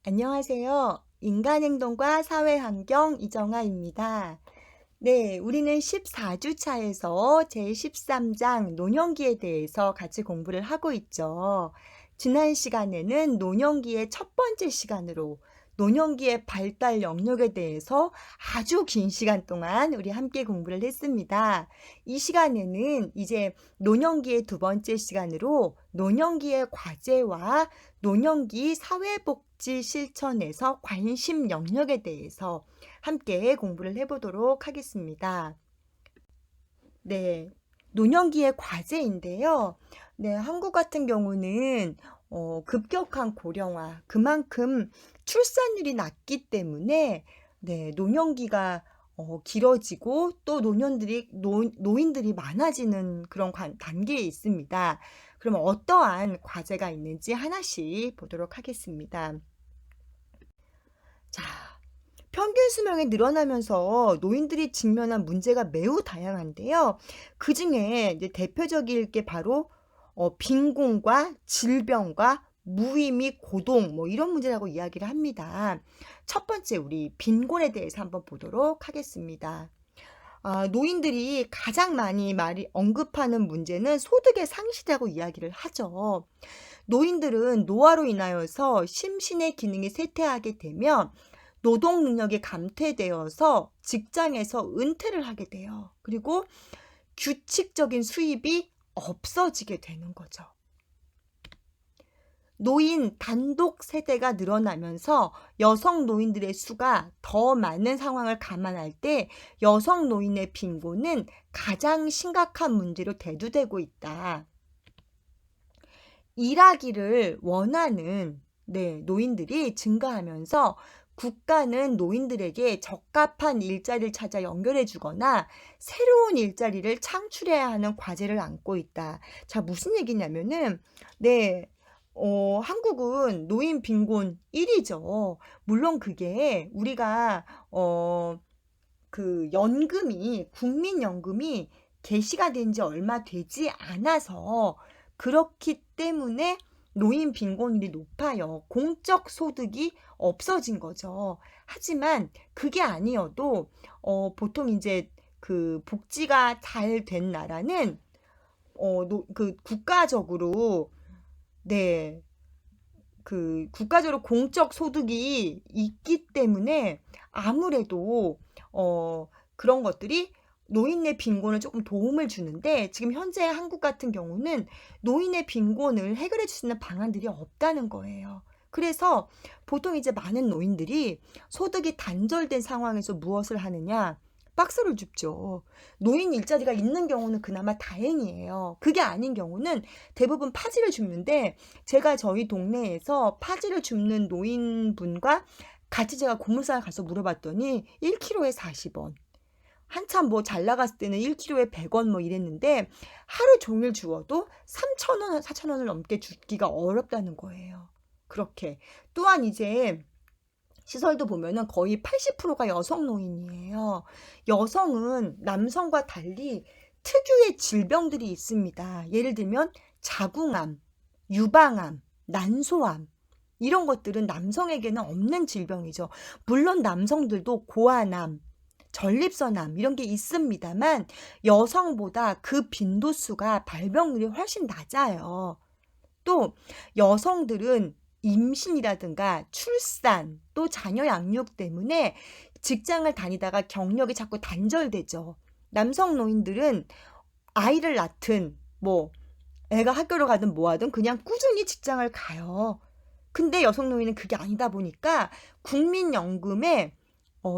안녕하세요. 인간행동과 사회환경 이정아입니다. 네, 우리는 14주 차에서 제13장 노년기에 대해서 같이 공부를 하고 있죠. 지난 시간에는 노년기의 첫 번째 시간으로 노년기의 발달 영역에 대해서 아주 긴 시간 동안 우리 함께 공부를 했습니다. 이 시간에는 이제 노년기의 두 번째 시간으로 노년기의 과제와 노년기 사회복지 실천에서 관심 영역에 대해서 함께 공부를 해보도록 하겠습니다. 네, 노년기의 과제인데요. 네, 한국 같은 경우는 급격한 고령화, 그만큼 출산율이 낮기 때문에 네, 노년기가 길어지고 또 노인들이 많아지는 그런 단계에 있습니다. 그럼 어떠한 과제가 있는지 하나씩 보도록 하겠습니다. 자, 평균 수명이 늘어나면서 노인들이 직면한 문제가 매우 다양한데요. 그 중에 이제 대표적일 게 바로 빈곤과 질병과 무위 및 고동 이런 문제라고 이야기를 합니다. 첫 번째 우리 빈곤에 대해서 한번 보도록 하겠습니다. 노인들이 가장 많이 언급하는 문제는 소득의 상실이라고 이야기를 하죠. 노인들은 노화로 인하여서 심신의 기능이 쇠퇴하게 되면 노동 능력이 감퇴되어서 직장에서 은퇴를 하게 돼요. 그리고 규칙적인 수입이 없어지게 되는 거죠. 노인 단독 세대가 늘어나면서 여성 노인들의 수가 더 많은 상황을 감안할 때 여성 노인의 빈곤은 가장 심각한 문제로 대두되고 있다. 일하기를 원하는 노인들이 증가하면서 국가는 노인들에게 적합한 일자리를 찾아 연결해 주거나 새로운 일자리를 창출해야 하는 과제를 안고 있다. 자, 무슨 얘기냐면은 한국은 노인 빈곤 1위죠. 물론 그게 우리가 국민연금이 개시가 된 지 얼마 되지 않아서 그렇기 때문에 노인 빈곤율이 높아요. 공적 소득이 없어진 거죠. 하지만 그게 아니어도 보통 이제 그 복지가 잘 된 나라는 국가적으로 국가적으로 공적 소득이 있기 때문에 아무래도 그런 것들이 노인의 빈곤을 조금 도움을 주는데 지금 현재 한국 같은 경우는 노인의 빈곤을 해결해 줄 수 있는 방안들이 없다는 거예요. 그래서 보통 이제 많은 노인들이 소득이 단절된 상황에서 무엇을 하느냐? 박스를 줍죠. 노인 일자리가 있는 경우는 그나마 다행이에요. 그게 아닌 경우는 대부분 파지를 줍는데 제가 저희 동네에서 파지를 줍는 노인분과 같이 제가 고물상에 가서 물어봤더니 1kg에 40원. 한참 잘 나갔을 때는 1kg에 100원 이랬는데 하루 종일 주어도 3,000원, 4,000원을 넘게 주기가 어렵다는 거예요. 그렇게. 또한 이제 시설도 보면은 거의 80%가 여성 노인이에요. 여성은 남성과 달리 특유의 질병들이 있습니다. 예를 들면 자궁암, 유방암, 난소암 이런 것들은 남성에게는 없는 질병이죠. 물론 남성들도 고아암, 전립선암 이런 게 있습니다만 여성보다 그 빈도수가 발병률이 훨씬 낮아요. 또 여성들은 임신이라든가 출산 또 자녀 양육 때문에 직장을 다니다가 경력이 자꾸 단절되죠. 남성 노인들은 아이를 낳든 애가 학교를 가든 뭐하든 그냥 꾸준히 직장을 가요. 근데 여성 노인은 그게 아니다 보니까 국민연금에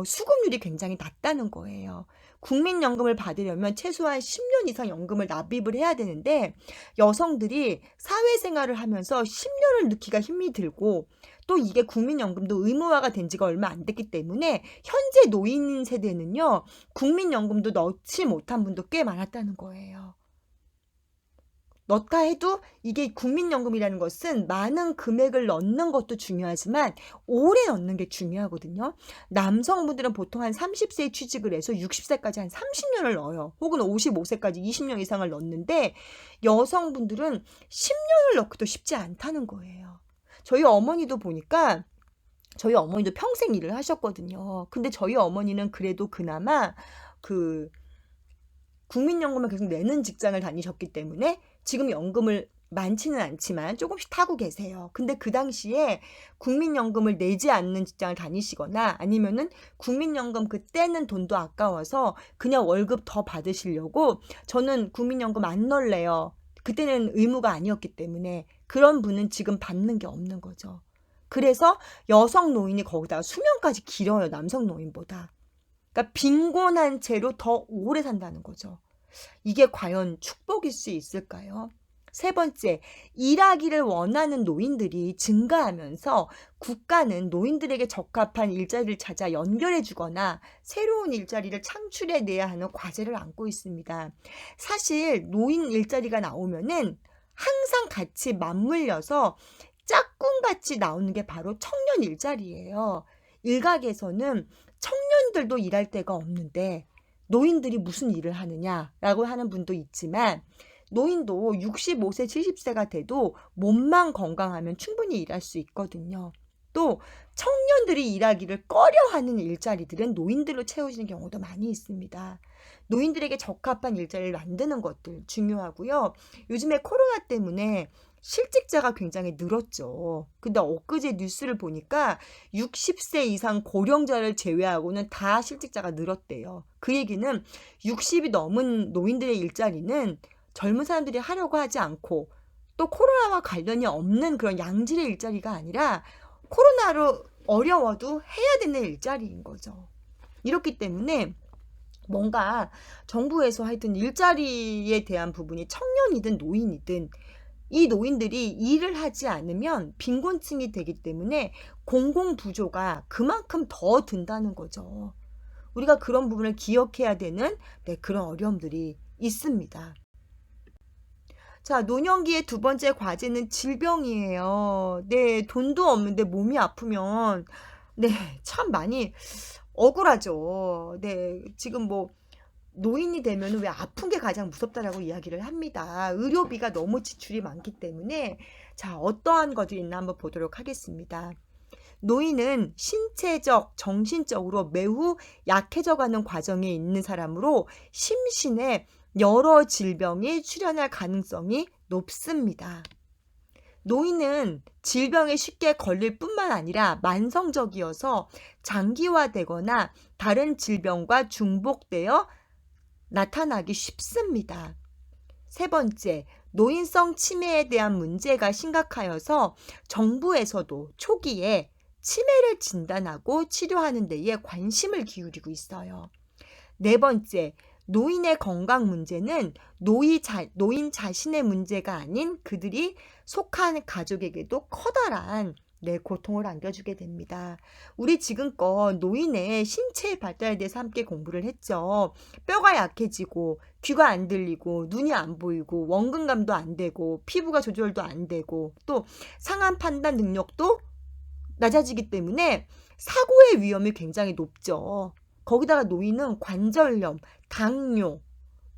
수급률이 굉장히 낮다는 거예요. 국민연금을 받으려면 최소한 10년 이상 연금을 납입을 해야 되는데 여성들이 사회생활을 하면서 10년을 넣기가 힘이 들고 또 이게 국민연금도 의무화가 된 지가 얼마 안 됐기 때문에 현재 노인 세대는요. 국민연금도 넣지 못한 분도 꽤 많았다는 거예요. 넣다 해도 이게 국민연금이라는 것은 많은 금액을 넣는 것도 중요하지만 오래 넣는 게 중요하거든요. 남성분들은 보통 한 30세에 취직을 해서 60세까지 한 30년을 넣어요. 혹은 55세까지 20년 이상을 넣는데 여성분들은 10년을 넣기도 쉽지 않다는 거예요. 저희 어머니도 보니까 저희 어머니도 평생 일을 하셨거든요. 근데 저희 어머니는 그래도 그나마 그 국민연금을 계속 내는 직장을 다니셨기 때문에 지금 연금을 많지는 않지만 조금씩 타고 계세요. 근데 그 당시에 국민연금을 내지 않는 직장을 다니시거나 아니면은 국민연금 그때는 돈도 아까워서 그냥 월급 더 받으시려고 저는 국민연금 안 넣을래요. 그때는 의무가 아니었기 때문에 그런 분은 지금 받는 게 없는 거죠. 그래서 여성 노인이 거기다가 수명까지 길어요. 남성 노인보다. 그러니까 빈곤한 채로 더 오래 산다는 거죠. 이게 과연 축복일 수 있을까요? 세 번째, 일하기를 원하는 노인들이 증가하면서 국가는 노인들에게 적합한 일자리를 찾아 연결해 주거나 새로운 일자리를 창출해 내야 하는 과제를 안고 있습니다. 사실 노인 일자리가 나오면은 항상 같이 맞물려서 짝꿍같이 나오는 게 바로 청년 일자리예요. 일각에서는 청년들도 일할 데가 없는데 노인들이 무슨 일을 하느냐라고 하는 분도 있지만 노인도 65세, 70세가 돼도 몸만 건강하면 충분히 일할 수 있거든요. 또 청년들이 일하기를 꺼려하는 일자리들은 노인들로 채워지는 경우도 많이 있습니다. 노인들에게 적합한 일자리를 만드는 것들 중요하고요. 요즘에 코로나 때문에 실직자가 굉장히 늘었죠. 근데 엊그제 뉴스를 보니까 60세 이상 고령자를 제외하고는 다 실직자가 늘었대요. 그 얘기는 60이 넘은 노인들의 일자리는 젊은 사람들이 하려고 하지 않고 또 코로나와 관련이 없는 그런 양질의 일자리가 아니라 코로나로 어려워도 해야 되는 일자리인 거죠. 이렇기 때문에 뭔가 정부에서 하여튼 일자리에 대한 부분이 청년이든 노인이든 이 노인들이 일을 하지 않으면 빈곤층이 되기 때문에 공공부조가 그만큼 더 든다는 거죠. 우리가 그런 부분을 기억해야 되는 그런 어려움들이 있습니다. 자, 노년기의 두 번째 과제는 질병이에요. 네, 돈도 없는데 몸이 아프면 네, 참 많이 억울하죠. 네, 지금 뭐 노인이 되면 왜 아픈 게 가장 무섭다라고 이야기를 합니다. 의료비가 너무 지출이 많기 때문에 자, 어떠한 것들이 있나 한번 보도록 하겠습니다. 노인은 신체적, 정신적으로 매우 약해져가는 과정에 있는 사람으로 심신에 여러 질병이 출현할 가능성이 높습니다. 노인은 질병에 쉽게 걸릴 뿐만 아니라 만성적이어서 장기화되거나 다른 질병과 중복되어 나타나기 쉽습니다. 세 번째, 노인성 치매에 대한 문제가 심각하여서 정부에서도 초기에 치매를 진단하고 치료하는 데에 관심을 기울이고 있어요. 네 번째, 노인의 건강 문제는 노인 자신의 문제가 아닌 그들이 속한 가족에게도 커다란 고통을 안겨주게 됩니다. 우리 지금껏 노인의 신체 발달에 대해서 함께 공부를 했죠. 뼈가 약해지고 귀가 안 들리고 눈이 안 보이고 원근감도 안 되고 피부가 조절도 안 되고 또 상한 판단 능력도 낮아지기 때문에 사고의 위험이 굉장히 높죠. 거기다가 노인은 관절염, 당뇨,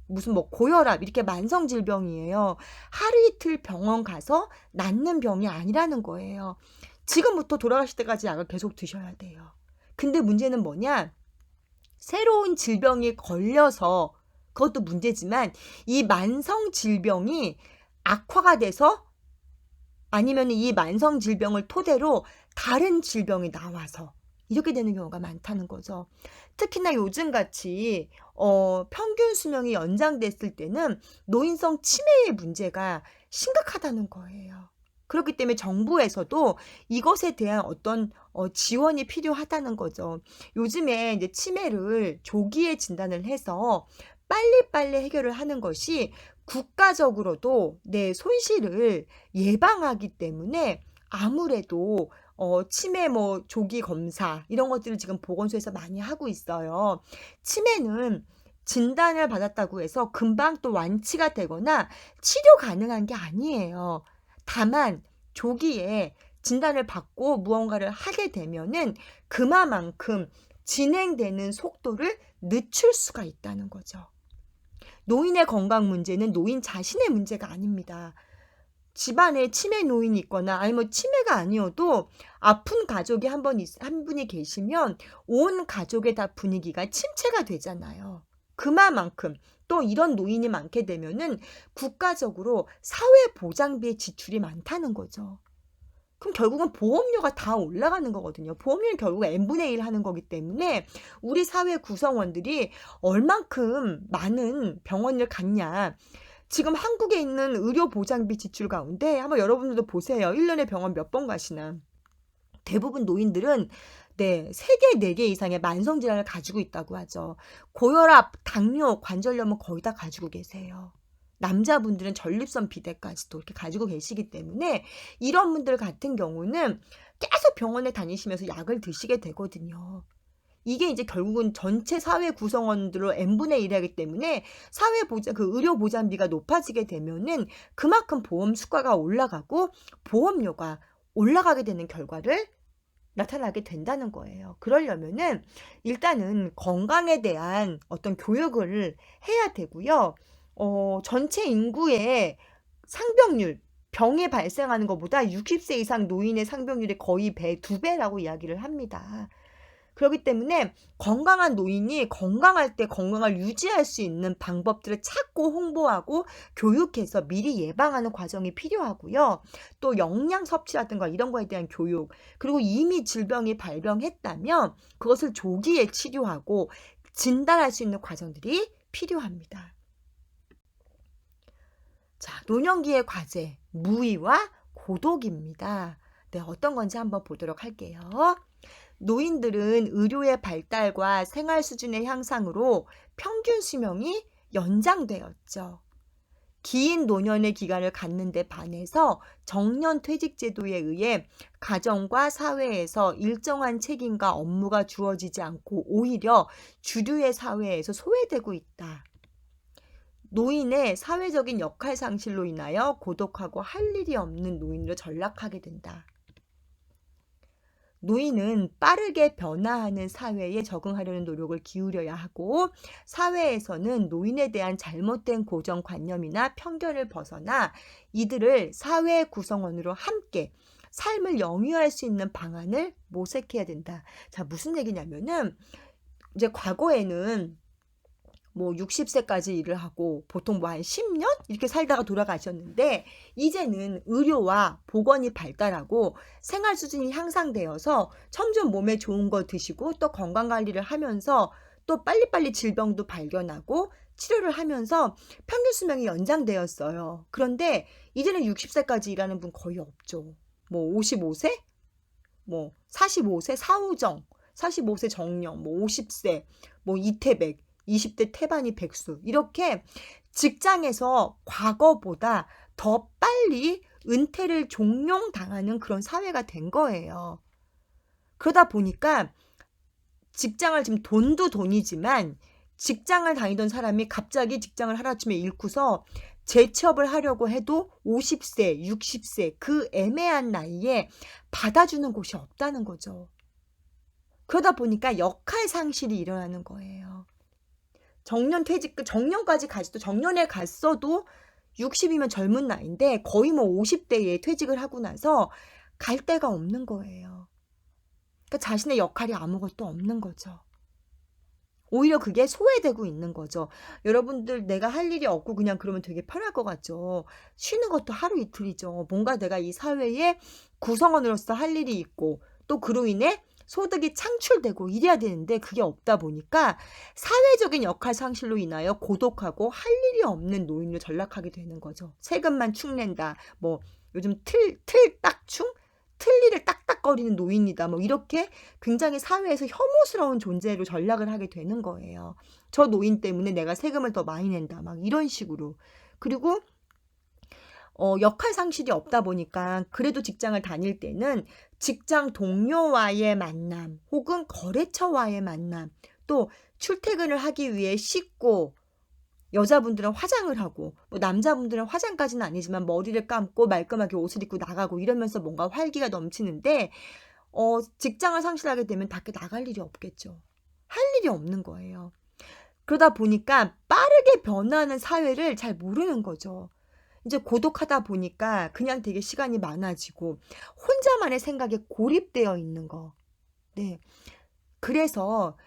무슨 뭐 고혈압 이렇게 만성 질병이에요. 하루 이틀 병원 가서 낫는 병이 아니라는 거예요. 지금부터 돌아가실 때까지 약을 계속 드셔야 돼요. 근데 문제는 뭐냐? 새로운 질병이 걸려서 그것도 문제지만 이 만성 질병이 악화가 돼서 아니면 이 만성 질병을 토대로 다른 질병이 나와서 이렇게 되는 경우가 많다는 거죠. 특히나 요즘같이 평균 수명이 연장됐을 때는 노인성 치매의 문제가 심각하다는 거예요. 그렇기 때문에 정부에서도 이것에 대한 어떤 지원이 필요하다는 거죠. 요즘에 이제 치매를 조기에 진단을 해서 빨리빨리 해결을 하는 것이 국가적으로도 내 손실을 예방하기 때문에 아무래도 치매 뭐 조기 검사 이런 것들을 지금 보건소에서 많이 하고 있어요. 치매는 진단을 받았다고 해서 금방 또 완치가 되거나 치료 가능한 게 아니에요. 다만 조기에 진단을 받고 무언가를 하게 되면은 그만큼 진행되는 속도를 늦출 수가 있다는 거죠. 노인의 건강 문제는 노인 자신의 문제가 아닙니다. 집안에 치매 노인이 있거나 아니면 치매가 아니어도 아픈 가족이 한 분이 계시면 온 가족의 다 분위기가 침체가 되잖아요. 그만큼 또 이런 노인이 많게 되면은 국가적으로 사회보장비의 지출이 많다는 거죠. 그럼 결국은 보험료가 다 올라가는 거거든요. 보험료는 결국 n분의 1 하는 거기 때문에 우리 사회 구성원들이 얼만큼 많은 병원을 갔냐. 지금 한국에 있는 의료보장비 지출 가운데 한번 여러분들도 보세요. 1년에 병원 몇 번 가시나. 대부분 노인들은 3개, 4개 이상의 만성질환을 가지고 있다고 하죠. 고혈압, 당뇨, 관절염은 거의 다 가지고 계세요. 남자분들은 전립선 비대까지도 이렇게 가지고 계시기 때문에 이런 분들 같은 경우는 계속 병원에 다니시면서 약을 드시게 되거든요. 이게 이제 결국은 전체 사회 구성원들로 n분의 1 하기 때문에 의료 보장비가 높아지게 되면은 그만큼 보험 수가가 올라가고 보험료가 올라가게 되는 결과를 나타나게 된다는 거예요. 그러려면은 일단은 건강에 대한 어떤 교육을 해야 되고요. 전체 인구의 상병률, 병이 발생하는 것보다 60세 이상 노인의 상병률이 거의 2배라고 이야기를 합니다. 그렇기 때문에 건강한 노인이 건강할 때 건강을 유지할 수 있는 방법들을 찾고 홍보하고 교육해서 미리 예방하는 과정이 필요하고요. 또 영양 섭취라든가 이런 거에 대한 교육, 그리고 이미 질병이 발병했다면 그것을 조기에 치료하고 진단할 수 있는 과정들이 필요합니다. 자, 노년기의 과제, 무의와 고독입니다. 네, 어떤 건지 한번 보도록 할게요. 노인들은 의료의 발달과 생활 수준의 향상으로 평균 수명이 연장되었죠. 긴 노년의 기간을 갖는 데 반해서 정년퇴직 제도에 의해 가정과 사회에서 일정한 책임과 업무가 주어지지 않고 오히려 주류의 사회에서 소외되고 있다. 노인의 사회적인 역할 상실로 인하여 고독하고 할 일이 없는 노인으로 전락하게 된다. 노인은 빠르게 변화하는 사회에 적응하려는 노력을 기울여야 하고 사회에서는 노인에 대한 잘못된 고정관념이나 편견을 벗어나 이들을 사회 구성원으로 함께 삶을 영위할 수 있는 방안을 모색해야 된다. 자, 무슨 얘기냐면은 이제 과거에는 60세까지 일을 하고 보통 한 10년 이렇게 살다가 돌아가셨는데 이제는 의료와 보건이 발달하고 생활 수준이 향상되어서 점점 몸에 좋은 거 드시고 또 건강 관리를 하면서 또 빨리빨리 질병도 발견하고 치료를 하면서 평균 수명이 연장되었어요. 그런데 이제는 60세까지 일하는 분 거의 없죠. 55세? 45세 사후정, 45세 정년, 50세, 이태백, 20대 태반이 백수. 이렇게 직장에서 과거보다 더 빨리 은퇴를 종용당하는 그런 사회가 된 거예요. 그러다 보니까 직장을 지금 돈도 돈이지만 직장을 다니던 사람이 갑자기 직장을 하루아침에 잃고서 재취업을 하려고 해도 50세, 60세 그 애매한 나이에 받아주는 곳이 없다는 거죠. 그러다 보니까 역할 상실이 일어나는 거예요. 정년까지 가지도 정년에 갔어도 60이면 젊은 나이인데 거의 50대에 퇴직을 하고 나서 갈 데가 없는 거예요. 그러니까 자신의 역할이 아무것도 없는 거죠. 오히려 그게 소외되고 있는 거죠. 여러분들 내가 할 일이 없고 그냥 그러면 되게 편할 것 같죠. 쉬는 것도 하루 이틀이죠. 뭔가 내가 이 사회의 구성원으로서 할 일이 있고 또 그로 인해 소득이 창출되고 이래야 되는데 그게 없다 보니까 사회적인 역할 상실로 인하여 고독하고 할 일이 없는 노인으로 전락하게 되는 거죠. 세금만 축낸다. 요즘 틀딱충? 틀니를 딱딱거리는 노인이다. 이렇게 굉장히 사회에서 혐오스러운 존재로 전락을 하게 되는 거예요. 저 노인 때문에 내가 세금을 더 많이 낸다. 이런 식으로. 그리고 역할 상실이 없다 보니까 그래도 직장을 다닐 때는 직장 동료와의 만남 혹은 거래처와의 만남 또 출퇴근을 하기 위해 씻고 여자분들은 화장을 하고 남자분들은 화장까지는 아니지만 머리를 감고 말끔하게 옷을 입고 나가고 이러면서 뭔가 활기가 넘치는데 직장을 상실하게 되면 밖에 나갈 일이 없겠죠. 할 일이 없는 거예요. 그러다 보니까 빠르게 변화하는 사회를 잘 모르는 거죠. 이제 고독하다 보니까 그냥 되게 시간이 많아지고 혼자만의 생각에 고립되어 있는 거. 네. 그래서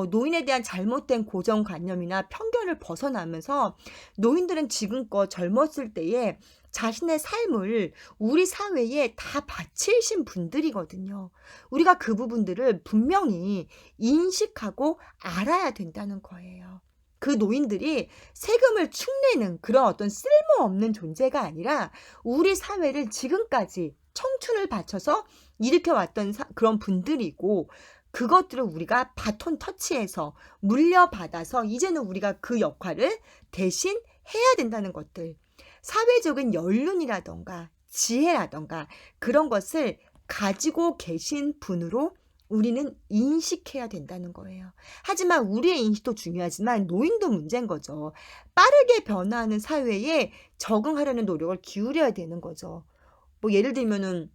노인에 대한 잘못된 고정관념이나 편견을 벗어나면서 노인들은 지금껏 젊었을 때에 자신의 삶을 우리 사회에 다 바치신 분들이거든요. 우리가 그 부분들을 분명히 인식하고 알아야 된다는 거예요. 그 노인들이 세금을 축내는 그런 어떤 쓸모없는 존재가 아니라 우리 사회를 지금까지 청춘을 바쳐서 일으켜왔던 그런 분들이고, 그것들을 우리가 바톤 터치해서 물려받아서 이제는 우리가 그 역할을 대신 해야 된다는 것들. 사회적인 연륜이라던가 지혜라던가 그런 것을 가지고 계신 분으로 우리는 인식해야 된다는 거예요. 하지만 우리의 인식도 중요하지만 노인도 문제인 거죠. 빠르게 변화하는 사회에 적응하려는 노력을 기울여야 되는 거죠. 뭐 예를 들면은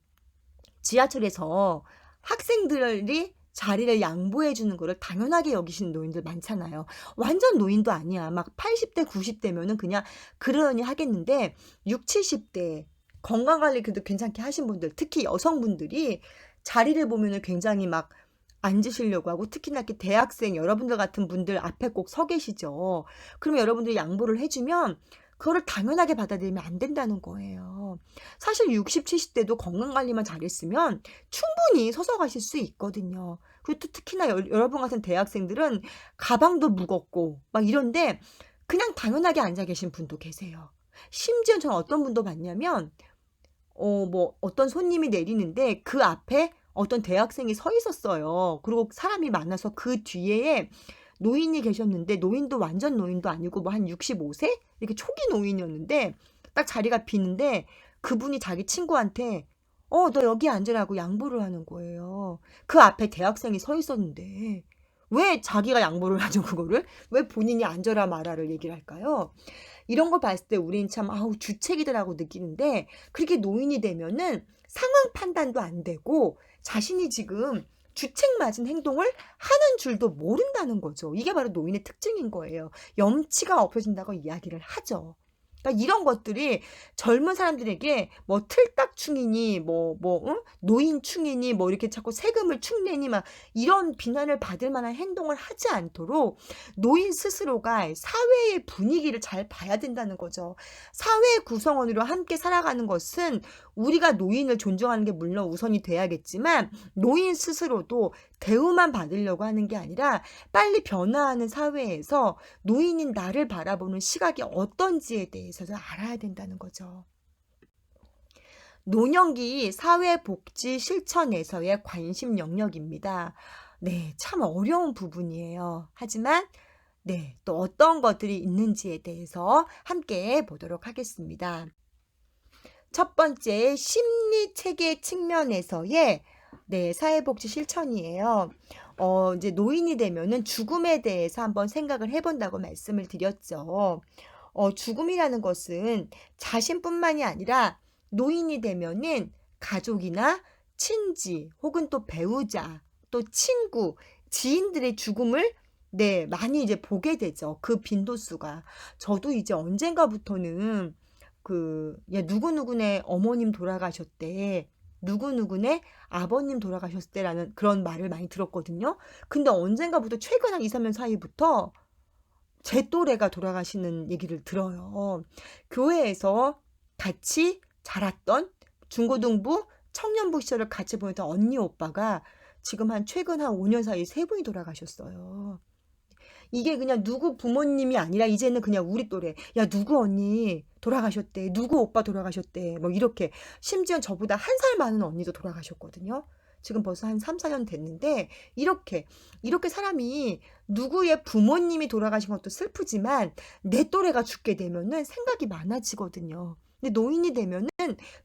지하철에서 학생들이 자리를 양보해 주는 거를 당연하게 여기시는 노인들 많잖아요. 완전 노인도 아니야. 막 80대, 90대면은 그냥 그러려니 하겠는데 60, 70대 건강 관리 그래도 괜찮게 하신 분들, 특히 여성분들이 자리를 보면은 굉장히 막 앉으시려고 하고, 특히나 이렇게 대학생 여러분들 같은 분들 앞에 꼭 서 계시죠. 그러면 여러분들이 양보를 해주면 그거를 당연하게 받아들이면 안 된다는 거예요. 사실 60, 70대도 건강관리만 잘했으면 충분히 서서 가실 수 있거든요. 그리고 또 특히나 여러분 같은 대학생들은 가방도 무겁고 막 이런데 그냥 당연하게 앉아 계신 분도 계세요. 심지어 저는 어떤 분도 봤냐면 뭐 어떤 손님이 내리는데 그 앞에 어떤 대학생이 서 있었어요. 그리고 사람이 많아서 그 뒤에 노인이 계셨는데, 노인도 완전 노인도 아니고 뭐 한 65세? 이렇게 초기 노인이었는데 딱 자리가 비는데 그분이 자기 친구한테 너 여기 앉으라고 양보를 하는 거예요. 그 앞에 대학생이 서 있었는데 왜 자기가 양보를 하죠, 그거를? 왜 본인이 앉아라 말아를 얘기를 할까요? 이런 걸 봤을 때 우린 참 아우 주책이더라고 느끼는데, 그렇게 노인이 되면은 상황 판단도 안 되고 자신이 지금 주책 맞은 행동을 하는 줄도 모른다는 거죠. 이게 바로 노인의 특징인 거예요. 염치가 없어진다고 이야기를 하죠. 그러니까 이런 것들이 젊은 사람들에게 뭐 틀딱충이니 응? 노인충이니 뭐 이렇게 자꾸 세금을 축내니 막 이런 비난을 받을 만한 행동을 하지 않도록 노인 스스로가 사회의 분위기를 잘 봐야 된다는 거죠. 사회 구성원으로 함께 살아가는 것은 우리가 노인을 존중하는 게 물론 우선이 돼야겠지만, 노인 스스로도 대우만 받으려고 하는 게 아니라 빨리 변화하는 사회에서 노인인 나를 바라보는 시각이 어떤지에 대해서도 알아야 된다는 거죠. 노년기 사회복지 실천에서의 관심 영역입니다. 네, 참 어려운 부분이에요. 하지만 네, 또 어떤 것들이 있는지에 대해서 함께 보도록 하겠습니다. 첫 번째, 심리 체계 측면에서의 네, 사회복지 실천이에요. 이제 노인이 되면은 죽음에 대해서 한번 생각을 해본다고 말씀을 드렸죠. 죽음이라는 것은 자신뿐만이 아니라 노인이 되면은 가족이나 친지 혹은 또 배우자, 또 친구, 지인들의 죽음을 네, 많이 이제 보게 되죠. 그 빈도수가. 저도 이제 언젠가부터는 누구누구네 어머님 돌아가셨대. 누구누구네 아버님 돌아가셨대라는 그런 말을 많이 들었거든요. 근데 언젠가부터 최근 한 2, 3년 사이부터 제 또래가 돌아가시는 얘기를 들어요. 교회에서 같이 자랐던 중고등부, 청년부 시절을 같이 보냈던 언니 오빠가 지금 최근 한 5년 사이 3분이 돌아가셨어요. 이게 그냥 누구 부모님이 아니라 이제는 그냥 우리 또래. 야, 누구 언니 돌아가셨대. 누구 오빠 돌아가셨대. 뭐 이렇게. 심지어 저보다 한 살 많은 언니도 돌아가셨거든요. 지금 벌써 한 3, 4년 됐는데 이렇게 사람이 누구의 부모님이 돌아가신 것도 슬프지만 내 또래가 죽게 되면은 생각이 많아지거든요. 근데 노인이 되면은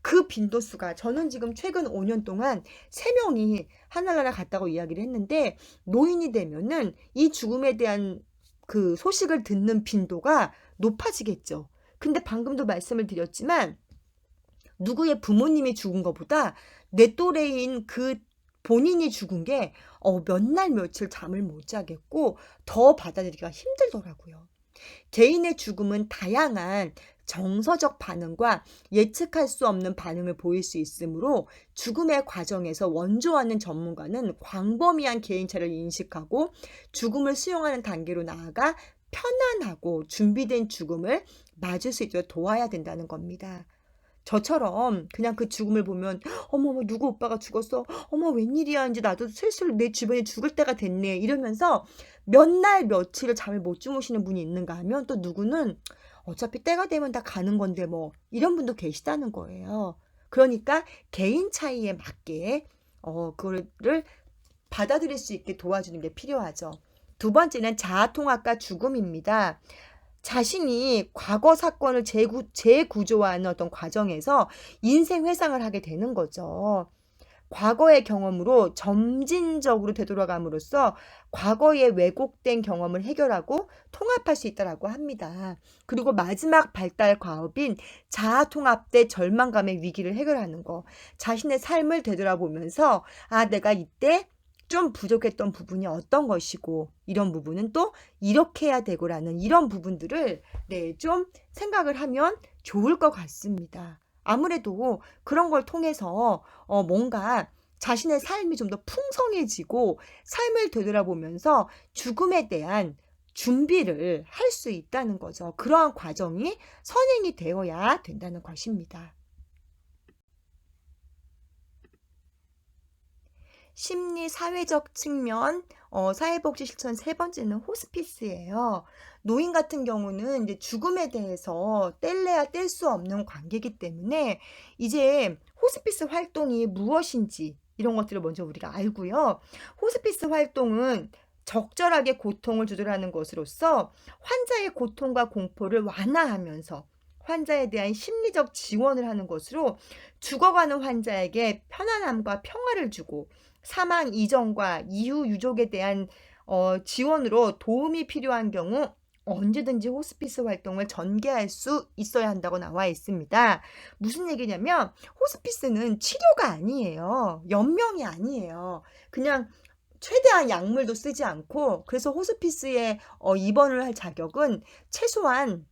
그 빈도수가, 저는 지금 최근 5년 동안 3명이 하늘나라 갔다고 이야기를 했는데, 노인이 되면은 이 죽음에 대한 그 소식을 듣는 빈도가 높아지겠죠. 근데 방금도 말씀을 드렸지만 누구의 부모님이 죽은 것보다 내 또래인 그 본인이 죽은 게 몇 날 며칠 잠을 못 자겠고 더 받아들이기가 힘들더라고요. 개인의 죽음은 다양한 정서적 반응과 예측할 수 없는 반응을 보일 수 있으므로 죽음의 과정에서 원조하는 전문가는 광범위한 개인차를 인식하고 죽음을 수용하는 단계로 나아가 편안하고 준비된 죽음을 맞을 수 있도록 도와야 된다는 겁니다. 저처럼 그냥 그 죽음을 보면 어머 누구 오빠가 죽었어. 어머 웬일이야. 이제 나도 슬슬 내 주변에 죽을 때가 됐네. 이러면서 몇 날 며칠을 잠을 못 주무시는 분이 있는가 하면 또 누구는 어차피 때가 되면 다 가는 건데 뭐 이런 분도 계시다는 거예요. 그러니까 개인 차이에 맞게 그거를 받아들일 수 있게 도와주는 게 필요하죠. 두 번째는 자아통합과 죽음입니다. 자신이 과거 사건을 재구조하는 어떤 과정에서 인생 회상을 하게 되는 거죠. 과거의 경험으로 점진적으로 되돌아감으로써 과거의 왜곡된 경험을 해결하고 통합할 수 있다라고 합니다. 그리고 마지막 발달 과업인 자아통합 대 절망감의 위기를 해결하는 거. 자신의 삶을 되돌아보면서 내가 이때 좀 부족했던 부분이 어떤 것이고 이런 부분은 또 이렇게 해야 되고라는 이런 부분들을 좀 생각을 하면 좋을 것 같습니다. 아무래도 그런 걸 통해서 뭔가 자신의 삶이 좀 더 풍성해지고 삶을 되돌아보면서 죽음에 대한 준비를 할 수 있다는 거죠. 그러한 과정이 선행이 되어야 된다는 것입니다. 심리 사회적 측면, 사회복지 실천 세 번째는 호스피스예요. 노인 같은 경우는 이제 죽음에 대해서 뗄래야 뗄 수 없는 관계이기 때문에 이제 호스피스 활동이 무엇인지 이런 것들을 먼저 우리가 알고요. 호스피스 활동은 적절하게 고통을 조절하는 것으로서 환자의 고통과 공포를 완화하면서 환자에 대한 심리적 지원을 하는 것으로 죽어가는 환자에게 편안함과 평화를 주고 사망 이전과 이후 유족에 대한 지원으로 도움이 필요한 경우 언제든지 호스피스 활동을 전개할 수 있어야 한다고 나와 있습니다. 무슨 얘기냐면 호스피스는 치료가 아니에요. 연명이 아니에요. 그냥 최대한 약물도 쓰지 않고 그래서 호스피스에 입원을 할 자격은 최소한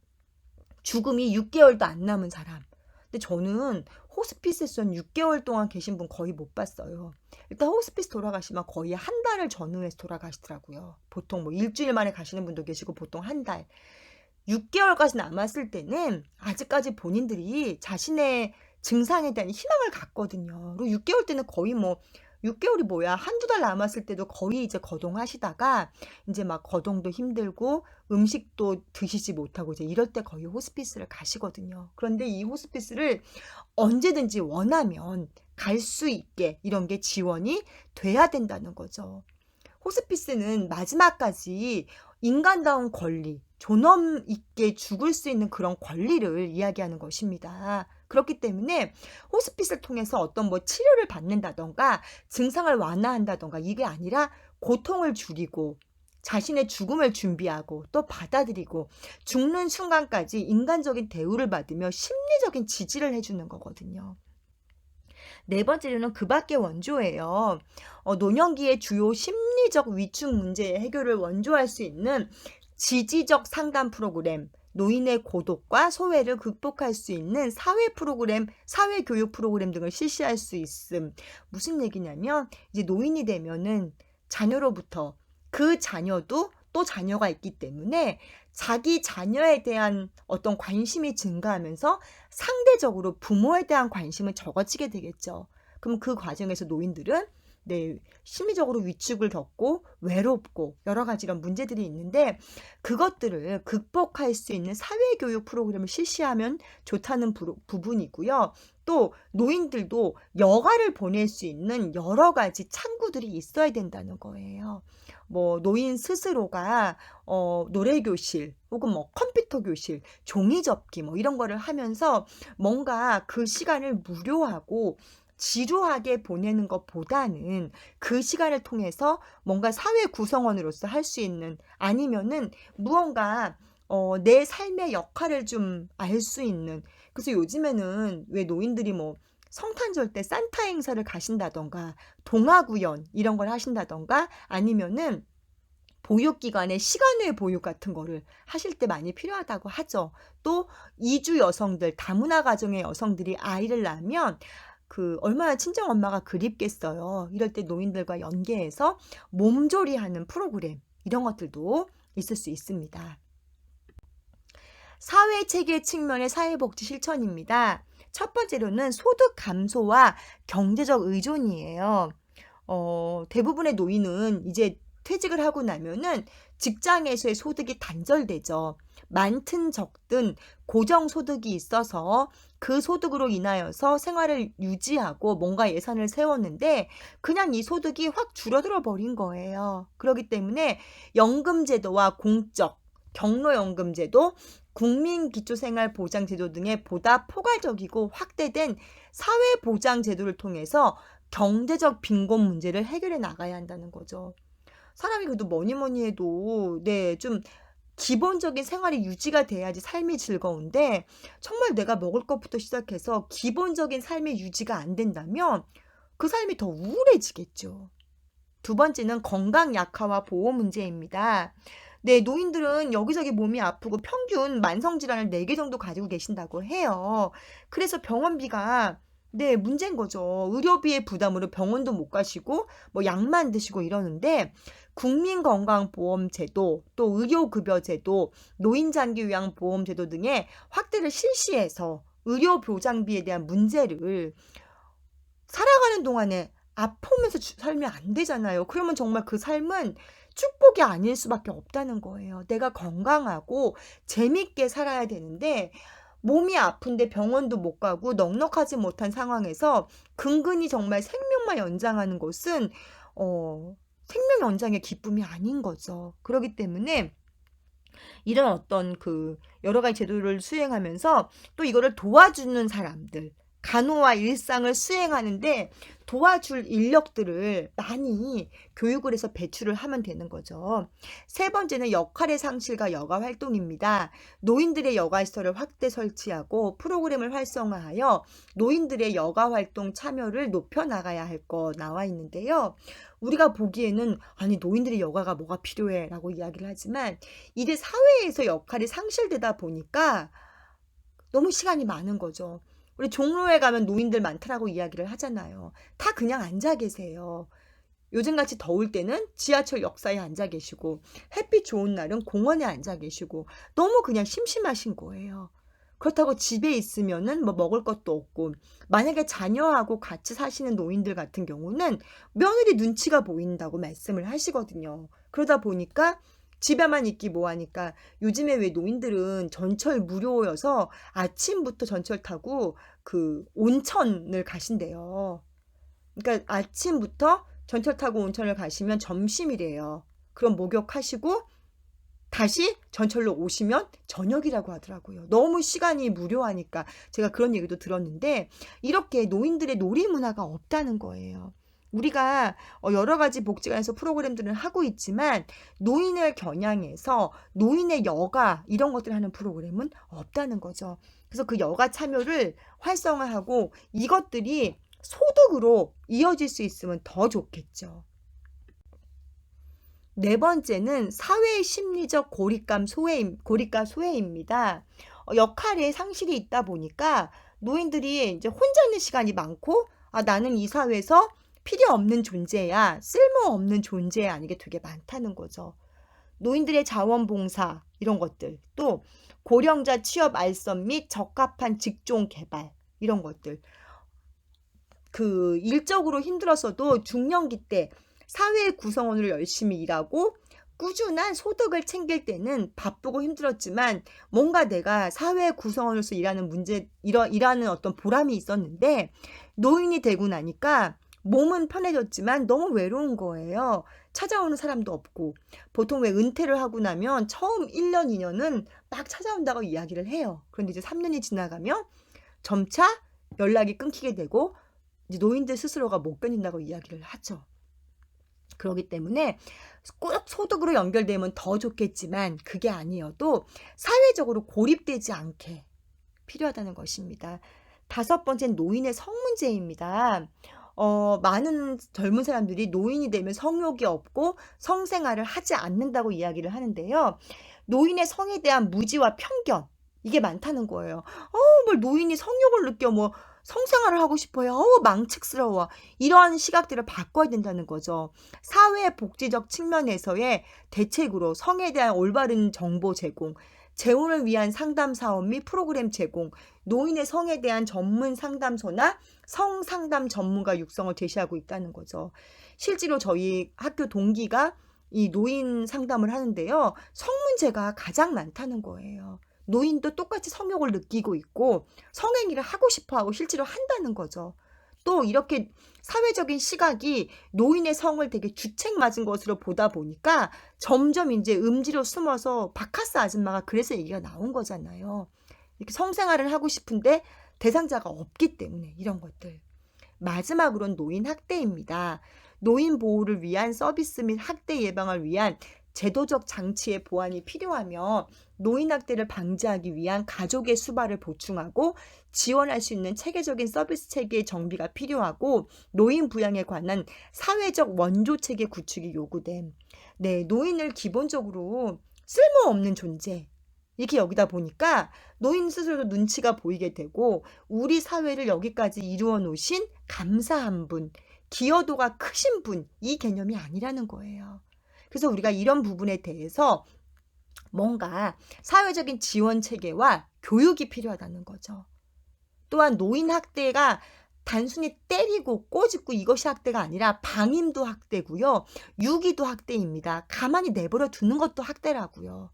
죽음이 6개월도 안 남은 사람. 근데 저는 호스피스에서 6개월 동안 계신 분 거의 못 봤어요. 일단 호스피스 돌아가시면 거의 한 달을 전후해서 돌아가시더라고요. 보통 뭐 일주일 만에 가시는 분도 계시고 보통 한 달. 6개월까지 남았을 때는 아직까지 본인들이 자신의 증상에 대한 희망을 갖거든요. 그리고 6개월 때는 거의 뭐 6개월이 뭐야 한두 달 남았을 때도 거의 이제 거동하시다가 이제 막 거동도 힘들고 음식도 드시지 못하고 이제 이럴 때 거의 호스피스를 가시거든요. 그런데 이 호스피스를 언제든지 원하면 갈 수 있게 이런 게 지원이 돼야 된다는 거죠. 호스피스는 마지막까지 인간다운 권리, 존엄 있게 죽을 수 있는 그런 권리를 이야기하는 것입니다. 그렇기 때문에 호스피스를 통해서 어떤 뭐 치료를 받는다던가 증상을 완화한다던가 이게 아니라 고통을 줄이고 자신의 죽음을 준비하고 또 받아들이고 죽는 순간까지 인간적인 대우를 받으며 심리적인 지지를 해주는 거거든요. 네 번째로는 그 밖의 원조예요. 노년기의 주요 심리적 위축 문제의 해결을 원조할 수 있는 지지적 상담 프로그램, 노인의 고독과 소외를 극복할 수 있는 사회 프로그램, 사회 교육 프로그램 등을 실시할 수 있음. 무슨 얘기냐면 이제 노인이 되면은 자녀로부터 그 자녀도 또 자녀가 있기 때문에 자기 자녀에 대한 어떤 관심이 증가하면서 상대적으로 부모에 대한 관심은 적어지게 되겠죠. 그럼 그 과정에서 노인들은 심리적으로 위축을 겪고 외롭고 여러 가지 이런 문제들이 있는데 그것들을 극복할 수 있는 사회교육 프로그램을 실시하면 좋다는 부분이고요. 또 노인들도 여가를 보낼 수 있는 여러 가지 창구들이 있어야 된다는 거예요. 뭐 노인 스스로가 노래 교실 혹은 뭐 컴퓨터 교실, 종이 접기 뭐 이런 거를 하면서 뭔가 그 시간을 무료하고 지루하게 보내는 것보다는 그 시간을 통해서 뭔가 사회 구성원으로서 할 수 있는 아니면은 무언가 내 삶의 역할을 좀 알 수 있는 그래서 요즘에는 왜 노인들이 뭐 성탄절 때 산타 행사를 가신다던가 동화구연 이런 걸 하신다던가 아니면은 보육기관의 시간외 보육 같은 거를 하실 때 많이 필요하다고 하죠. 또 이주 여성들, 다문화 가정의 여성들이 아이를 낳으면 얼마나 친정 엄마가 그립겠어요. 이럴 때 노인들과 연계해서 몸조리하는 프로그램, 이런 것들도 있을 수 있습니다. 사회체계 측면의 사회복지 실천입니다. 첫 번째로는 소득 감소와 경제적 의존이에요. 대부분의 노인은 이제 퇴직을 하고 나면은 직장에서의 소득이 단절되죠. 많든 적든 고정소득이 있어서 그 소득으로 인하여서 생활을 유지하고 뭔가 예산을 세웠는데 그냥 이 소득이 확 줄어들어 버린 거예요. 그렇기 때문에 연금제도와 공적, 경로연금제도, 국민기초생활보장제도 등의 보다 포괄적이고 확대된 사회보장제도를 통해서 경제적 빈곤 문제를 해결해 나가야 한다는 거죠. 사람이 그래도 뭐니 해도 좀 기본적인 생활이 유지가 돼야지 삶이 즐거운데 정말 내가 먹을 것부터 시작해서 기본적인 삶의 유지가 안 된다면 그 삶이 더 우울해지겠죠. 두 번째는 건강 약화와 보호 문제입니다. 노인들은 여기저기 몸이 아프고 평균 만성질환을 4개 정도 가지고 계신다고 해요. 그래서 병원비가 문제인 거죠. 의료비의 부담으로 병원도 못 가시고 뭐 약만 드시고 이러는데 국민건강보험제도, 또 의료급여제도, 노인장기요양보험제도 등의 확대를 실시해서 의료보장비에 대한 문제를 살아가는 동안에 아프면서 살면 안 되잖아요. 그러면 정말 그 삶은 축복이 아닐 수밖에 없다는 거예요. 내가 건강하고 재밌게 살아야 되는데 몸이 아픈데 병원도 못 가고 넉넉하지 못한 상황에서 근근히 정말 생명만 연장하는 것은 생명 연장의 기쁨이 아닌 거죠. 그렇기 때문에 이런 어떤 여러 가지 제도를 수행하면서 또 이거를 도와주는 사람들, 간호와 일상을 수행하는데 도와줄 인력들을 많이 교육을 해서 배출을 하면 되는 거죠. 세 번째는 역할의 상실과 여가 활동입니다. 노인들의 여가시설을 확대 설치하고 프로그램을 활성화하여 노인들의 여가 활동 참여를 높여나가야 할 거 나와 있는데요. 우리가 보기에는 아니 노인들의 여가가 뭐가 필요해 라고 이야기를 하지만 이제 사회에서 역할이 상실되다 보니까 너무 시간이 많은 거죠. 우리 종로에 가면 노인들 많다라고 이야기를 하잖아요. 다 그냥 앉아 계세요. 요즘같이 더울 때는 지하철 역사에 앉아 계시고 햇빛 좋은 날은 공원에 앉아 계시고 너무 그냥 심심하신 거예요. 그렇다고 집에 있으면은 뭐 먹을 것도 없고 만약에 자녀하고 같이 사시는 노인들 같은 경우는 며느리 눈치가 보인다고 말씀을 하시거든요. 그러다 보니까 집에만 있기 뭐하니까 요즘에 왜 노인들은 전철 무료여서 아침부터 전철 타고 온천을 가신대요. 그러니까 아침부터 전철 타고 온천을 가시면 점심이래요. 그럼 목욕하시고 다시 전철로 오시면 저녁이라고 하더라고요. 너무 시간이 무료하니까 제가 그런 얘기도 들었는데 이렇게 노인들의 놀이 문화가 없다는 거예요. 우리가 여러 가지 복지관에서 프로그램들을 하고 있지만 노인을 겨냥해서 노인의 여가 이런 것들을 하는 프로그램은 없다는 거죠. 그래서 그 여가 참여를 활성화하고 이것들이 소득으로 이어질 수 있으면 더 좋겠죠. 네 번째는 사회 심리적 고립감 소외입니다. 역할에 상실이 있다 보니까 노인들이 이제 혼자 있는 시간이 많고 나는 이 사회에서 필요 없는 존재야, 쓸모없는 존재야 이게 되게 많다는 거죠. 노인들의 자원봉사 이런 것들, 또 고령자 취업 알선 및 적합한 직종 개발 이런 것들. 일적으로 힘들었어도 중년기 때 사회 구성원으로 열심히 일하고 꾸준한 소득을 챙길 때는 바쁘고 힘들었지만 뭔가 내가 사회 구성원으로서 일하는 어떤 보람이 있었는데 노인이 되고 나니까 몸은 편해졌지만 너무 외로운 거예요. 찾아오는 사람도 없고 보통 왜 은퇴를 하고 나면 처음 1년, 2년은 막 찾아온다고 이야기를 해요. 그런데 이제 3년이 지나가면 점차 연락이 끊기게 되고 이제 노인들 스스로가 못 견딘다고 이야기를 하죠. 그렇기 때문에 꼭 소득으로 연결되면 더 좋겠지만 그게 아니어도 사회적으로 고립되지 않게 필요하다는 것입니다. 다섯 번째는 노인의 성 문제입니다. 많은 젊은 사람들이 노인이 되면 성욕이 없고 성생활을 하지 않는다고 이야기를 하는데요. 노인의 성에 대한 무지와 편견, 이게 많다는 거예요. 뭘 노인이 성욕을 느껴, 뭐 성생활을 하고 싶어요. 망측스러워. 이런 시각들을 바꿔야 된다는 거죠. 사회 복지적 측면에서의 대책으로 성에 대한 올바른 정보 제공, 재혼을 위한 상담 사업 및 프로그램 제공, 노인의 성에 대한 전문 상담소나 성상담 전문가 육성을 제시하고 있다는 거죠. 실제로 저희 학교 동기가 이 노인 상담을 하는데요. 성 문제가 가장 많다는 거예요. 노인도 똑같이 성욕을 느끼고 있고 성행위를 하고 싶어 하고 실제로 한다는 거죠. 또 이렇게 사회적인 시각이 노인의 성을 되게 주책 맞은 것으로 보다 보니까 점점 이제 음지로 숨어서 바카스 아줌마가 그래서 얘기가 나온 거잖아요. 이렇게 성생활을 하고 싶은데 대상자가 없기 때문에 이런 것들. 마지막으로는 노인 학대입니다. 노인 보호를 위한 서비스 및 학대 예방을 위한 제도적 장치의 보완이 필요하며 노인 학대를 방지하기 위한 가족의 수발을 보충하고 지원할 수 있는 체계적인 서비스 체계의 정비가 필요하고 노인 부양에 관한 사회적 원조 체계 구축이 요구됨. 네, 노인을 기본적으로 쓸모없는 존재, 이렇게 여기다 보니까 노인 스스로도 눈치가 보이게 되고 우리 사회를 여기까지 이루어 놓으신 감사한 분, 기여도가 크신 분, 이 개념이 아니라는 거예요. 그래서 우리가 이런 부분에 대해서 뭔가 사회적인 지원 체계와 교육이 필요하다는 거죠. 또한 노인 학대가 단순히 때리고 꼬집고 이것이 학대가 아니라 방임도 학대고요. 유기도 학대입니다. 가만히 내버려 두는 것도 학대라고요.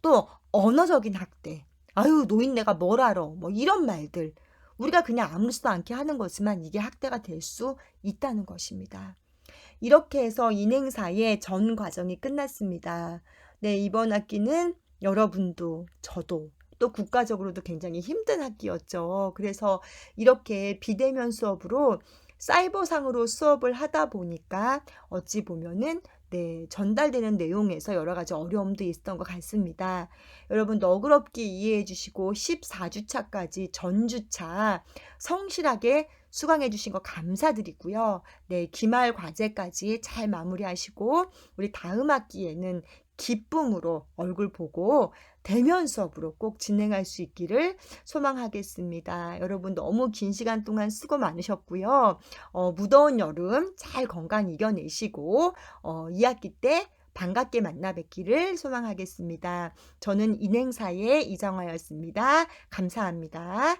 또 언어적인 학대. 아유, 노인 내가 뭘 알아. 뭐 이런 말들. 우리가 그냥 아무렇지도 않게 하는 거지만 이게 학대가 될 수 있다는 것입니다. 이렇게 해서 인행사의 전 과정이 끝났습니다. 네, 이번 학기는 여러분도 저도 또 국가적으로도 굉장히 힘든 학기였죠. 그래서 이렇게 비대면 수업으로 사이버상으로 수업을 하다 보니까 어찌 보면은 전달되는 내용에서 여러 가지 어려움도 있었던 것 같습니다. 여러분 너그럽게 이해해 주시고 14주차까지 전주차 성실하게 수강해 주신 거 감사드리고요. 네, 기말 과제까지 잘 마무리하시고 우리 다음 학기에는 기쁨으로 얼굴 보고 대면 수업으로 꼭 진행할 수 있기를 소망하겠습니다. 여러분 너무 긴 시간 동안 수고 많으셨고요. 무더운 여름 잘 건강 이겨내시고 2학기 때 반갑게 만나 뵙기를 소망하겠습니다. 저는 인행사의 이정화였습니다. 감사합니다.